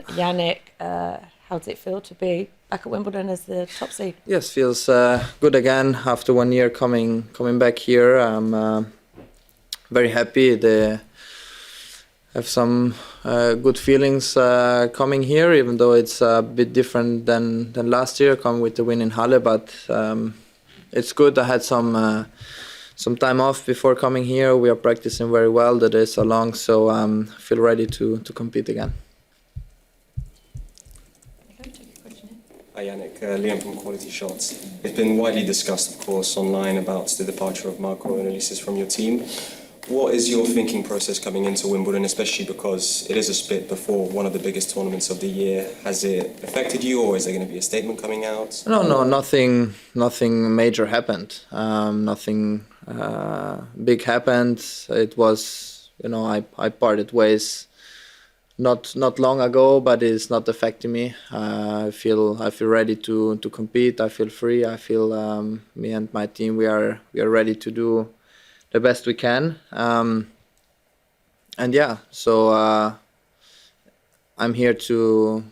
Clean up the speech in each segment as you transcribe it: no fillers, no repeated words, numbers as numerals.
Jannik, how does it feel to be back at Wimbledon as the top seed? Yes, feels good again after 1 year coming back here. I'm very happy. They have some good feelings coming here, even though it's a bit different than last year, coming with the win in Halle. But it's good. I had some time off before coming here. We are practicing very well. The days are long, so I feel ready to compete again. Hi Jannik, Liam from Quality Shots. It's been widely discussed, of course, online about the departure of Marco and Ulisses from your team. What is your thinking process coming into Wimbledon, especially because it is a split before one of the biggest tournaments of the year? Has it affected you, or is there going to be a statement coming out? No, nothing major happened. Nothing big happened. It was, I parted ways not long ago, but it's not affecting me. I feel ready to compete. I feel free. I feel me and my team, we are ready to do the best we can. And yeah, so I'm here to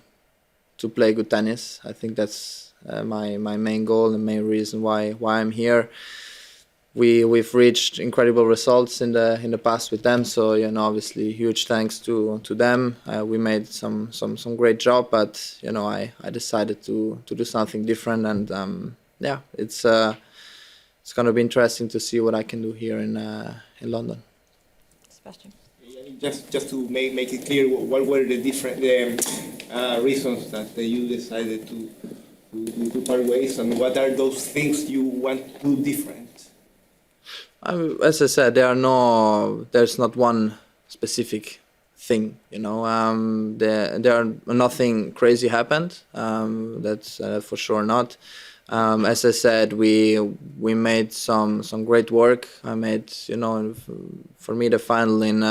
play good tennis. I think that's my main goal, the main reason why I'm here. We've reached incredible results in the past with them, so obviously huge thanks to them. We made some great job, but I decided to do something different, and yeah, it's going to be interesting to see what I can do here in London. Sebastian. Just to make it clear, what were the different reasons that you decided to part ways, and what are those things you want to do different? As I said, there's not one specific thing. There are nothing crazy happened. That's for sure not. As I said, we made some great work. I made, for me, the final in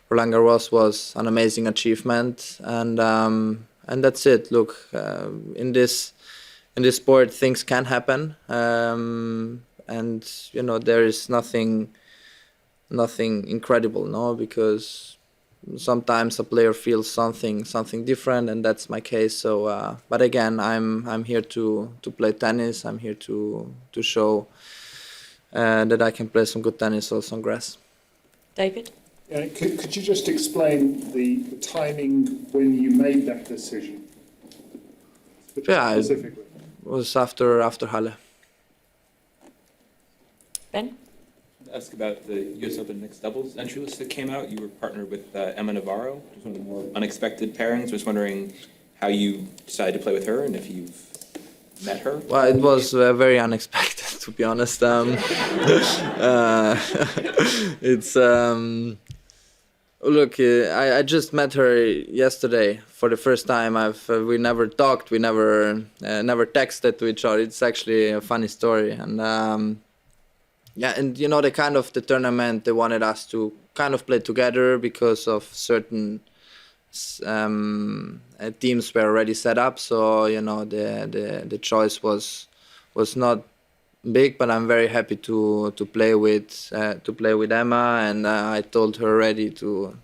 Roland Garros was an amazing achievement, and that's it. Look, in this sport, things can happen, and there is nothing incredible, no, because sometimes a player feels something different, and that's my case. So, but again, I'm here to play tennis. I'm here to show that I can play some good tennis also on grass. David? Yeah, could you just explain the timing when you made that decision? Yeah, specifically. It was after Halle. Ben? Ask about the US Open mixed doubles entry list that came out. You were partnered with Emma Navaro, which was one of the more unexpected pairings. I was wondering how you decided to play with her and if you've met her. Well, it was very unexpected, to be honest. It's look, I just met her yesterday for the first time. We never talked, we never texted to each other. It's actually a funny story, and yeah, and the kind of the tournament, they wanted us to kind of play together because of certain teams were already set up. So the choice was not big, but I'm very happy to play with Emma, and I told her already to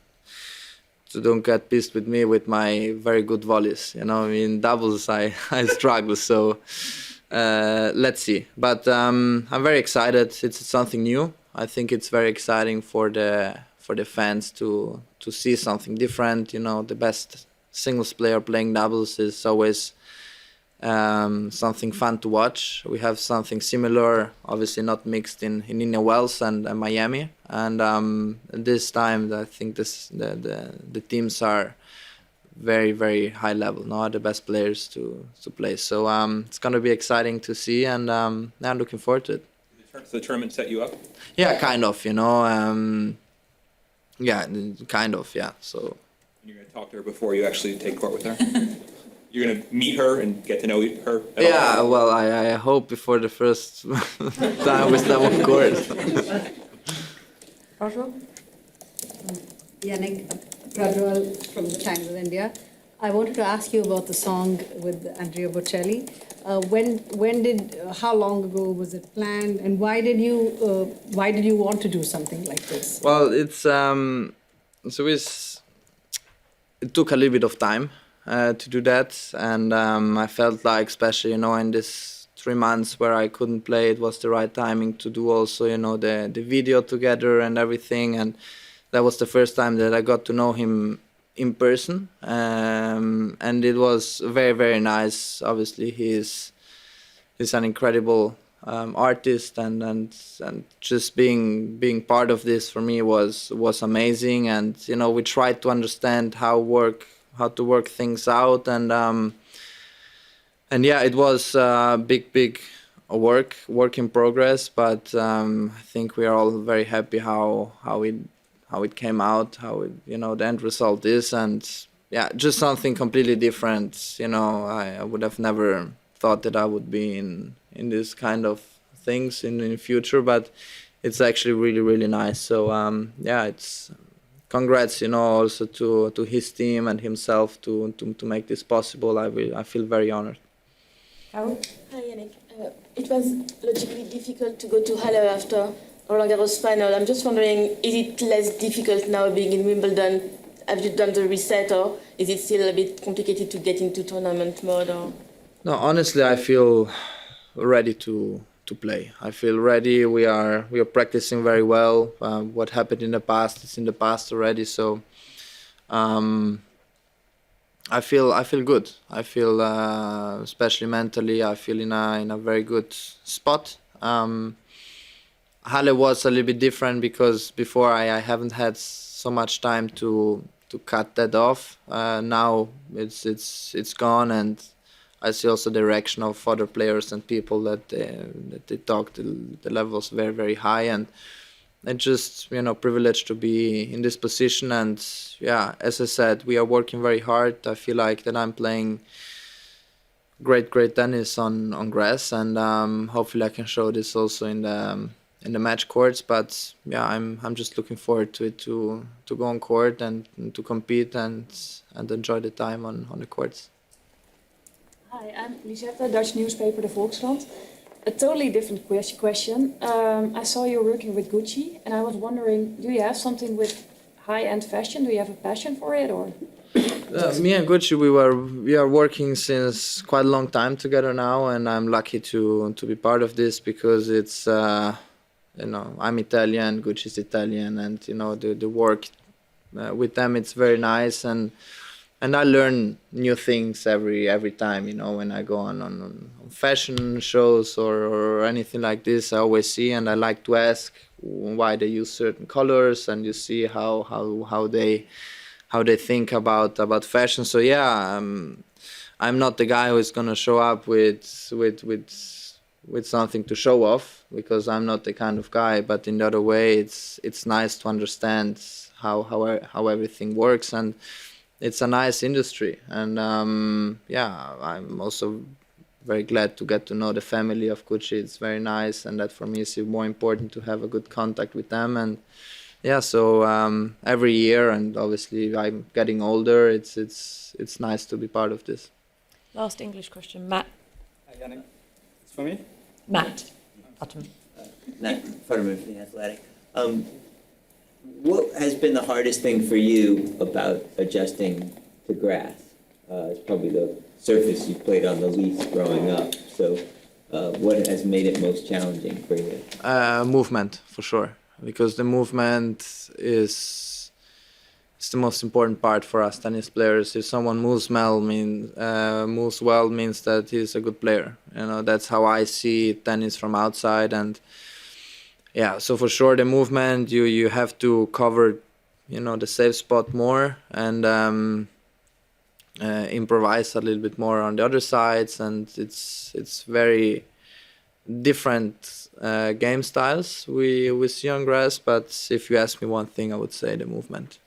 don't get pissed with me with my very good volleys. In doubles I struggle, so. Let's see, but I'm very excited. It's something new. I think it's very exciting for the fans to see something different. The best singles player playing doubles is always something fun to watch. We have something similar, obviously not mixed in Indian Wells and Miami, and this time I think the teams are very, very high level, the best players to play. So it's going to be exciting to see, and I'm looking forward to it. Does the tournament set you up? Yeah, kind of, yeah, kind of, yeah. So You're going to talk to her before you actually take court with her? You're going to meet her and get to know her at yeah, all? well, I hope before the first time we step on court. Rajwal? Jannik, Rajwal from the Times of India. I wanted to ask you about the song with Andrea Bocelli. How long ago was it planned, and why did you want to do something like this? Well, it took a little bit of time. to do that, and I felt like, especially in this 3 months where I couldn't play, it was the right timing to do also the video together and everything, and that was the first time that I got to know him in person, and it was very, very nice. Obviously, he's an incredible artist, and just being part of this for me was amazing. And we tried to understand how to work things out, and yeah, it was big work in progress, but I think we are all very happy how it came out, how the end result is, and yeah, just something completely different. I would have never thought that I would be in this kind of things in the future, but it's actually really, really nice. So yeah, it's congrats, also to his team and himself to make this possible. I feel very honored. Carol? Hi, Jannik. It was logically difficult to go to Halle after Roland Garros final. I'm just wondering, is it less difficult now being in Wimbledon? Have you done the reset, or is it still a bit complicated to get into tournament mode? Or? No, honestly, I feel ready to play. I feel ready. We are practicing very well. What happened in the past is in the past already. So I feel good. I feel especially mentally, I feel in a very good spot. Halle was a little bit different because before I haven't had so much time to cut that off. Now it's gone, and I see also the reaction of other players and people that they talk. The level's very, very high, and just privileged to be in this position. And yeah, as I said, we are working very hard. I feel like that I'm playing great tennis on grass, and hopefully I can show this also in the match courts. But yeah, I'm just looking forward to it, to go on court and to compete and enjoy the time on the courts. Hi, I'm Lisette, Dutch newspaper, The Volkskrant. A totally different question. I saw you're working with Gucci, and I was wondering, do you have something with high-end fashion? Do you have a passion for it, or? Me and Gucci, we are working since quite a long time together now, and I'm lucky to be part of this because it's I'm Italian, Gucci's Italian, and the work with them, it's very nice, and I learn new things every time. When I go on fashion shows or anything like this, I always see, and I like to ask why they use certain colors, and you see how they think about fashion. So yeah, I'm not the guy who is gonna show up with something to show off, because I'm not the kind of guy. But in the other way, it's nice to understand how everything works, and it's a nice industry. And yeah, I'm also very glad to get to know the family of Gucci. It's very nice, and that for me is more important, to have a good contact with them. And yeah, so every year, and obviously I'm getting older, it's nice to be part of this. Last English question, Matt. Hi, Jannik. It's for me? Matt. Bottom. Matt Futterman from The Athletic. What has been the hardest thing for you about adjusting to grass? It's probably the surface you played on the least growing up. So what has made it most challenging for you? Movement, for sure. Because the movement is the most important part for us tennis players. If someone moves well, means that he's a good player. That's how I see tennis from outside. And yeah, so for sure the movement, you have to cover, the safe spot more, and improvise a little bit more on the other sides. And it's very different game styles we see on grass. But if you ask me one thing, I would say the movement.